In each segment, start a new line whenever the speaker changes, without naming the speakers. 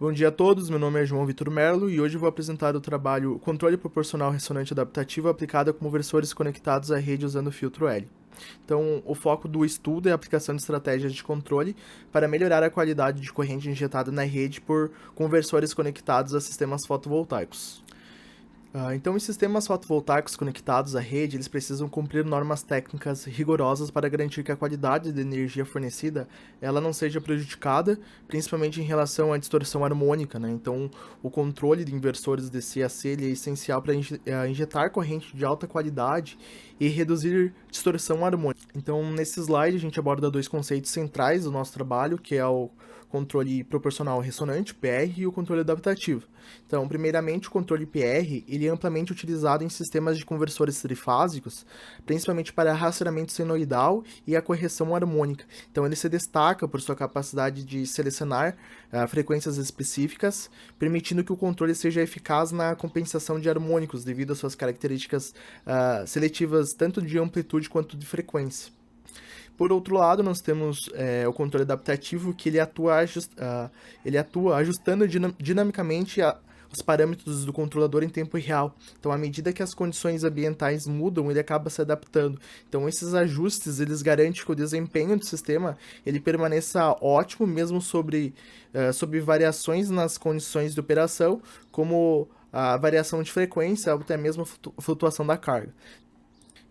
Bom dia a todos, meu nome é João Vitor Merlo e hoje eu vou apresentar o trabalho Controle Proporcional Ressonante Adaptativo aplicado a conversores conectados à rede usando filtro L. Então, o foco do estudo é a aplicação de estratégias de controle para melhorar a qualidade de corrente injetada na rede por conversores conectados a sistemas fotovoltaicos. Então, os sistemas fotovoltaicos conectados à rede, eles precisam cumprir normas técnicas rigorosas para garantir que a qualidade da energia fornecida ela não seja prejudicada, principalmente em relação à distorção harmônica, né? Então, o controle de inversores DC-AC ele é essencial para injetar corrente de alta qualidade e reduzir distorção harmônica. Então, nesse slide, a gente aborda dois conceitos centrais do nosso trabalho, que é o controle proporcional ressonante, PR, e o controle adaptativo. Então, primeiramente, o controle PR ele é amplamente utilizado em sistemas de conversores trifásicos, principalmente para rastreamento senoidal e a correção harmônica. Então, ele se destaca por sua capacidade de selecionar frequências específicas, permitindo que o controle seja eficaz na compensação de harmônicos devido às suas características seletivas tanto de amplitude quanto de frequência. Por outro lado, nós temos o controle adaptativo, que ele atua ajustando dinamicamente os parâmetros do controlador em tempo real. Então, à medida que as condições ambientais mudam, ele acaba se adaptando. Então, esses ajustes, eles garantem que o desempenho do sistema ele permaneça ótimo, mesmo sobre variações nas condições de operação, como a variação de frequência ou até mesmo a flutuação da carga.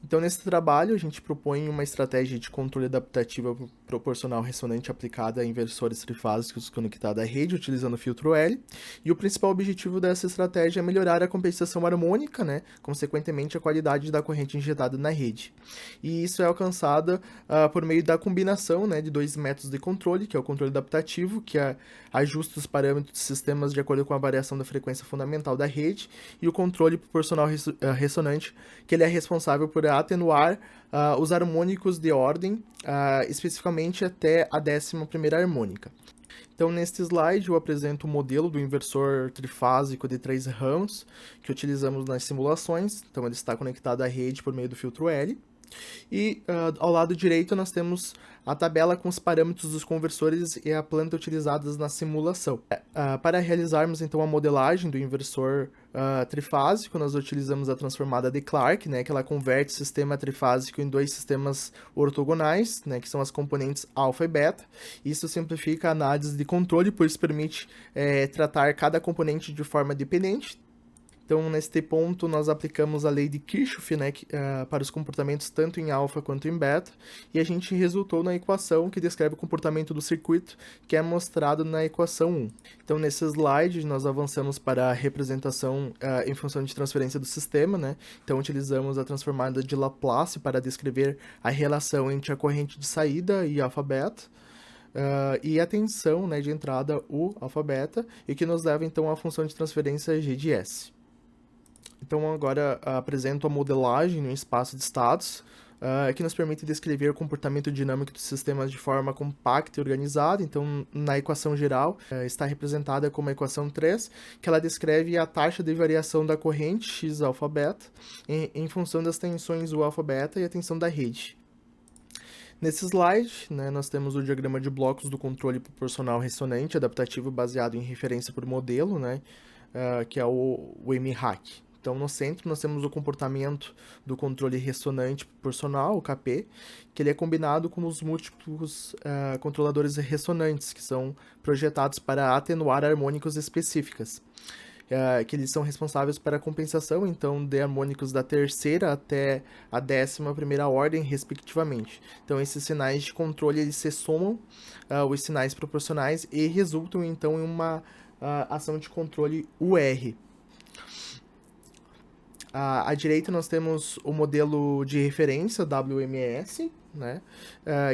Então, nesse trabalho, a gente propõe uma estratégia de controle adaptativa proporcional ressonante aplicada a inversores trifásicos conectada à rede, utilizando o filtro L. E o principal objetivo dessa estratégia é melhorar a compensação harmônica, né? Consequentemente, a qualidade da corrente injetada na rede. E isso é alcançado por meio da combinação, né, de dois métodos de controle, que é o controle adaptativo, que ajusta os parâmetros de sistemas de acordo com a variação da frequência fundamental da rede, e o controle proporcional ressonante, que ele é responsável por atenuar os harmônicos de ordem, especificamente até a 11ª harmônica. Então, neste slide, eu apresento o modelo do inversor trifásico de 3 ramos que utilizamos nas simulações. Então, ele está conectado à rede por meio do filtro L. E ao lado direito nós temos a tabela com os parâmetros dos conversores e a planta utilizadas na simulação. Para realizarmos então a modelagem do inversor trifásico, nós utilizamos a transformada de Clark, né, que ela converte o sistema trifásico em dois sistemas ortogonais, né, que são as componentes alfa e beta. Isso simplifica a análise de controle, pois permite tratar cada componente de forma dependente. Então, neste ponto, nós aplicamos a lei de Kirchhoff, né, para os comportamentos tanto em alfa quanto em beta, e a gente resultou na equação que descreve o comportamento do circuito, que é mostrado na equação 1. Então, nesse slide, nós avançamos para a representação em função de transferência do sistema, né? Então, utilizamos a transformada de Laplace para descrever a relação entre a corrente de saída e alfa-beta, e a tensão, né, de entrada, U alfa-beta, e que nos leva, então, à função de transferência G de S. Então, agora apresento a modelagem no espaço de estados, que nos permite descrever o comportamento dinâmico dos sistemas de forma compacta e organizada. Então, na equação geral, está representada como a equação 3, que ela descreve a taxa de variação da corrente x alfa-beta em função das tensões U alfa-beta e a tensão da rede. Nesse slide, né, nós temos o diagrama de blocos do controle proporcional ressonante adaptativo baseado em referência por modelo, né, que é o MHAC. Então, no centro, nós temos o comportamento do controle ressonante proporcional, o KP, que ele é combinado com os múltiplos controladores ressonantes, que são projetados para atenuar harmônicos específicas, que eles são responsáveis para a compensação, então, de harmônicos da terceira até a 11ª ordem, respectivamente. Então, esses sinais de controle, eles se somam os sinais proporcionais e resultam, então, em uma ação de controle UR. À direita nós temos o modelo de referência WMS, né,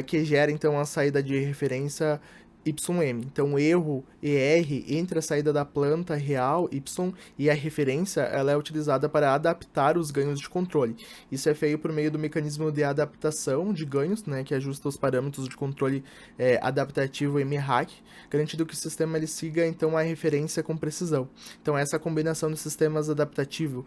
que gera então a saída de referência YM. Então, o erro ER entre a saída da planta real Y e a referência, ela é utilizada para adaptar os ganhos de controle. Isso é feito por meio do mecanismo de adaptação de ganhos, né, que ajusta os parâmetros de controle adaptativo MHAC, garantindo que o sistema ele siga então a referência com precisão. Então, essa combinação de sistemas adaptativo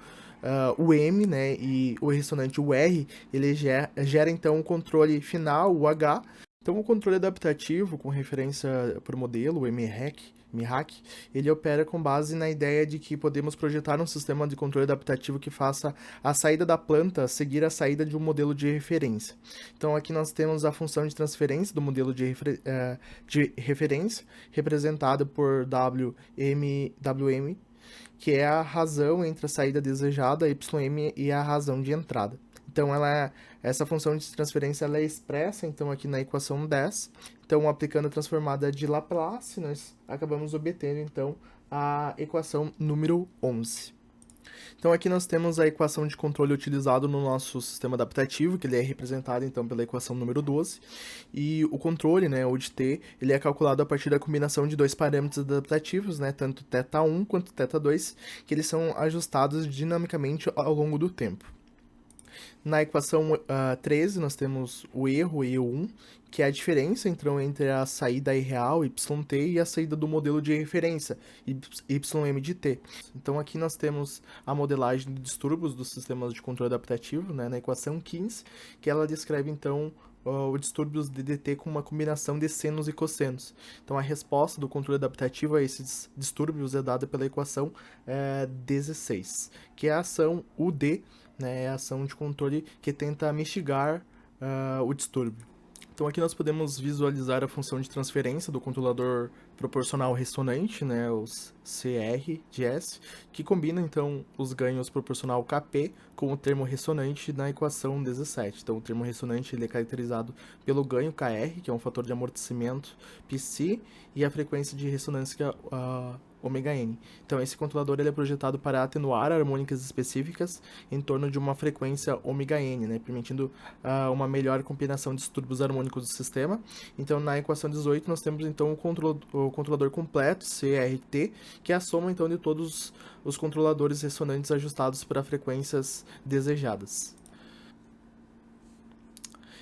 o M, né, e o ressonante UR, ele gera então o controle final, o H. Então, o controle adaptativo, com referência por modelo, o MHAC, Mihawk, ele opera com base na ideia de que podemos projetar um sistema de controle adaptativo que faça a saída da planta seguir a saída de um modelo de referência. Então aqui nós temos a função de transferência do modelo de referência, representada por WM, que é a razão entre a saída desejada, YM, e a razão de entrada. Então, essa função de transferência ela é expressa então, aqui na equação 10. Então, aplicando a transformada de Laplace, nós acabamos obtendo então, a equação número 11. Então, aqui nós temos a equação de controle utilizado no nosso sistema adaptativo, que ele é representado então, pela equação número 12. E o controle, né, ou de t, ele é calculado a partir da combinação de dois parâmetros adaptativos, né, tanto θ1 quanto θ2, que eles são ajustados dinamicamente ao longo do tempo. Na equação 13, nós temos o erro E1, que é a diferença então, entre a saída real, yt, e a saída do modelo de referência, ym de t. Então, aqui nós temos a modelagem de distúrbios dos sistemas de controle adaptativo, né, na equação 15, que ela descreve, então, os distúrbios de dt com uma combinação de senos e cossenos. Então, a resposta do controle adaptativo a esses distúrbios é dada pela equação 16, que é a ação UD, né, é a ação de controle que tenta mitigar o distúrbio. Então aqui nós podemos visualizar a função de transferência do controlador proporcional ressonante, né, os CR de S, que combina então os ganhos proporcional Kp com o termo ressonante na equação 17. Então o termo ressonante ele é caracterizado pelo ganho Kr, que é um fator de amortecimento Pc, e a frequência de ressonância ômega n. Então esse controlador ele é projetado para atenuar harmônicas específicas em torno de uma frequência ômega n, né, permitindo uma melhor combinação de distúrbios harmônicos do sistema. Então na equação 18 nós temos então o controlador completo, CRT, que é a soma então de todos os controladores ressonantes ajustados para frequências desejadas.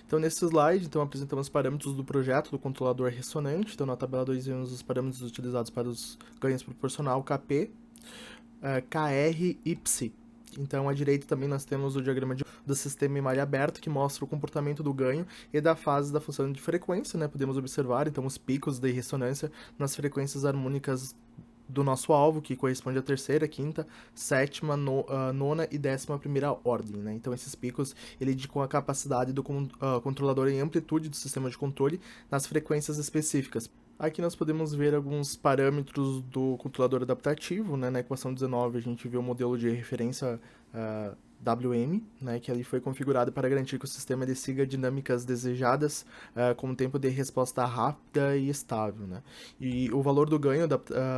Então, nesse slide, então, apresentamos os parâmetros do projeto do controlador ressonante. Então, na tabela 2 vemos os parâmetros utilizados para os ganhos proporcional Kp, Kr e Psi. Então, à direita também nós temos o diagrama do sistema em malha aberta, que mostra o comportamento do ganho e da fase da função de frequência, né? Podemos observar, então, os picos de ressonância nas frequências harmônicas do nosso alvo, que corresponde à terceira, quinta, sétima, nona e 11ª ordem, né? Então, esses picos, ele indicam a capacidade do controlador em amplitude do sistema de controle nas frequências específicas. Aqui nós podemos ver alguns parâmetros do controlador adaptativo, né? Na equação 19 a gente vê o modelo de referência WM, né, que ali foi configurado para garantir que o sistema ele siga dinâmicas desejadas com um tempo de resposta rápida e estável, né? E o valor do ganho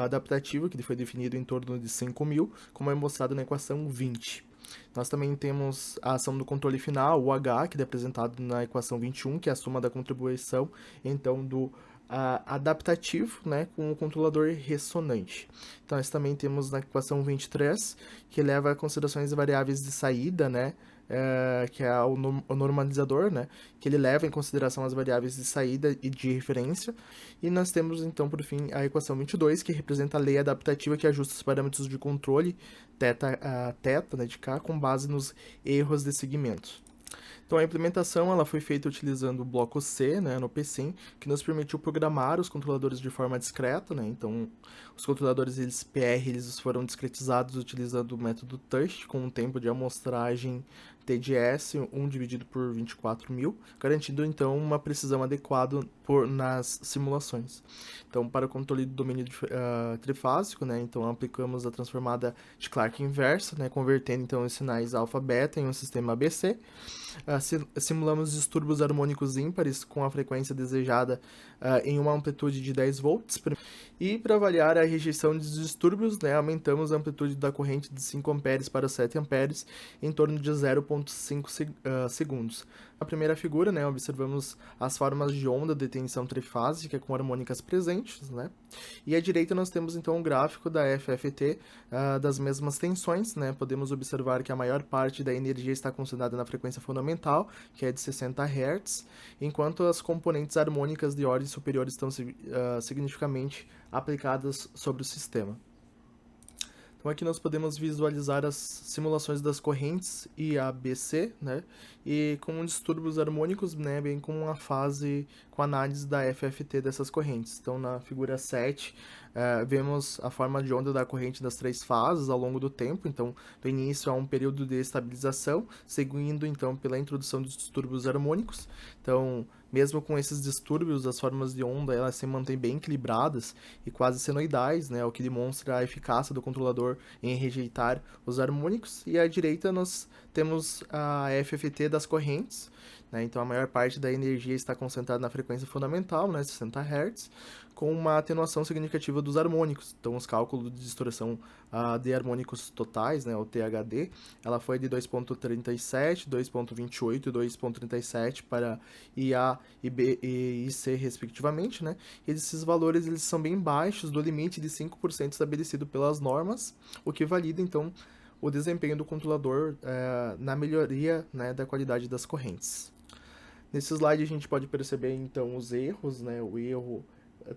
adaptativo, que foi definido em torno de 5.000, como é mostrado na equação 20. Nós também temos a ação do controle final, o H, que é apresentado na equação 21, que é a soma da contribuição, então, do adaptativo, né, com o controlador ressonante. Então, nós também temos na equação 23, que leva a considerações de variáveis de saída, né, que é o normalizador, né, que ele leva em consideração as variáveis de saída e de referência. E nós temos, então, por fim, a equação 22, que representa a lei adaptativa que ajusta os parâmetros de controle, θ, né, de K, com base nos erros de segmento. Então, a implementação ela foi feita utilizando o bloco C, né, no PSIM, que nos permitiu programar os controladores de forma discreta, né? Então, os controladores eles foram discretizados utilizando o método touch, com um tempo de amostragem TDS 1 dividido por 24.000, garantindo, então, uma precisão adequada nas simulações. Então, para o controle do domínio trifásico, né, então, aplicamos a transformada de Clark inversa, né, convertendo, então, os sinais alfa-beta em um sistema ABC. Simulamos distúrbios harmônicos ímpares com a frequência desejada em uma amplitude de 10 volts. E para avaliar a rejeição de distúrbios, né, aumentamos a amplitude da corrente de 5 amperes para 7 amperes em torno de 0,5 segundos. Na primeira figura, né, observamos as formas de onda de tensão trifásica com harmônicas presentes, né? E à direita nós temos então um gráfico da FFT das mesmas tensões, né? Podemos observar que a maior parte da energia está concentrada na frequência fundamental, que é de 60 Hz, enquanto as componentes harmônicas de ordem superior estão significativamente aplicadas sobre o sistema. Então aqui nós podemos visualizar as simulações das correntes IABC, né, e com distúrbios harmônicos, né, bem como a fase com análise da FFT dessas correntes. Então na figura 7 vemos a forma de onda da corrente das três fases ao longo do tempo. Então, do início há um período de estabilização, seguindo então pela introdução dos distúrbios harmônicos. Então, mesmo com esses distúrbios, as formas de onda elas se mantêm bem equilibradas e quase senoidais, né, o que demonstra a eficácia do controlador em rejeitar os harmônicos. E à direita nós temos a FFT das correntes, né, então a maior parte da energia está concentrada na frequência fundamental, né, 60 Hz, com uma atenuação significativa dos harmônicos. Então os cálculos de distorção de harmônicos totais, né, o THD, ela foi de 2.37, 2.28 e 2.37 para IA, IB e IC respectivamente, né? E esses valores eles são bem baixos do limite de 5% estabelecido pelas normas, o que valida então o desempenho do controlador na melhoria, né, da qualidade das correntes. Nesse slide a gente pode perceber então os erros, né? O erro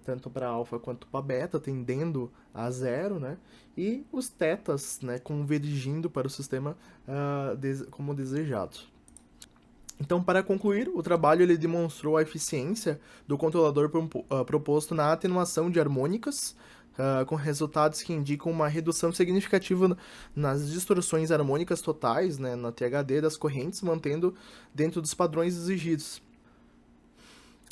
tanto para alfa quanto para beta tendendo a zero, né? E os tetas, né, convergindo para o sistema como desejado. Então, para concluir, o trabalho ele demonstrou a eficiência do controlador proposto na atenuação de harmônicas, com resultados que indicam uma redução significativa nas distorções harmônicas totais, né, na THD das correntes, mantendo dentro dos padrões exigidos.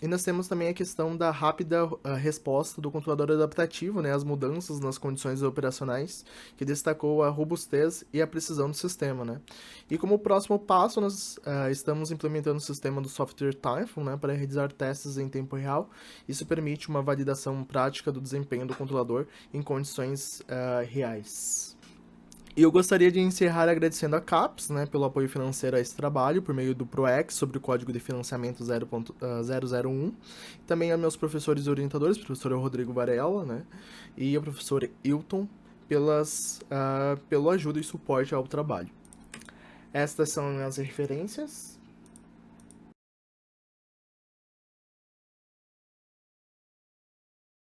E nós temos também a questão da rápida resposta do controlador adaptativo, né, às mudanças nas condições operacionais, que destacou a robustez e a precisão do sistema, né. E como próximo passo, nós estamos implementando o sistema do software Typhoon, né, para realizar testes em tempo real. Isso permite uma validação prática do desempenho do controlador em condições reais. E eu gostaria de encerrar agradecendo a CAPES, né, pelo apoio financeiro a esse trabalho, por meio do PROEX, sobre o código de financiamento 0.001. Também a meus professores e orientadores, o professor Rodrigo Varela, né, e o professor Hilton, pelo ajuda e suporte ao trabalho. Estas são as referências.